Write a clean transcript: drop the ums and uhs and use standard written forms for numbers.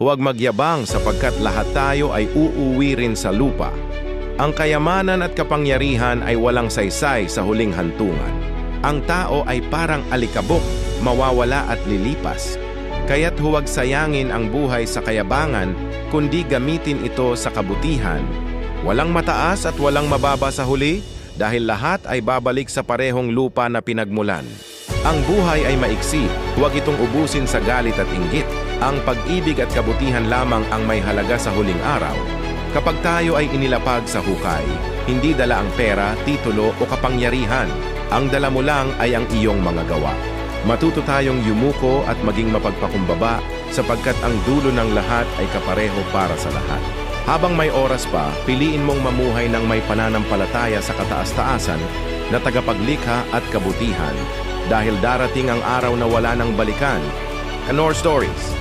Huwag magyabang sapagkat lahat tayo ay uuwi rin sa lupa. Ang kayamanan at kapangyarihan ay walang saysay sa huling hantungan. Ang tao ay parang alikabok, mawawala at lilipas. Kaya't huwag sayangin ang buhay sa kayabangan, kundi gamitin ito sa kabutihan. Walang mataas at walang mababa sa huli, dahil lahat ay babalik sa parehong lupa na pinagmulan. Ang buhay ay maiksi, huwag itong ubusin sa galit at inggit. Ang pag-ibig at kabutihan lamang ang may halaga sa huling araw. Kapag tayo ay inilapag sa hukay, hindi dala ang pera, titulo o kapangyarihan. Ang dala mo lang ay ang iyong mga gawa. Matuto tayong yumuko at maging mapagpakumbaba sapagkat ang dulo ng lahat ay kapareho para sa lahat. Habang may oras pa, piliin mong mamuhay ng may pananampalataya sa kataas-taasan na tagapaglikha at kabutihan dahil darating ang araw na wala nang balikan. Kanor Stories.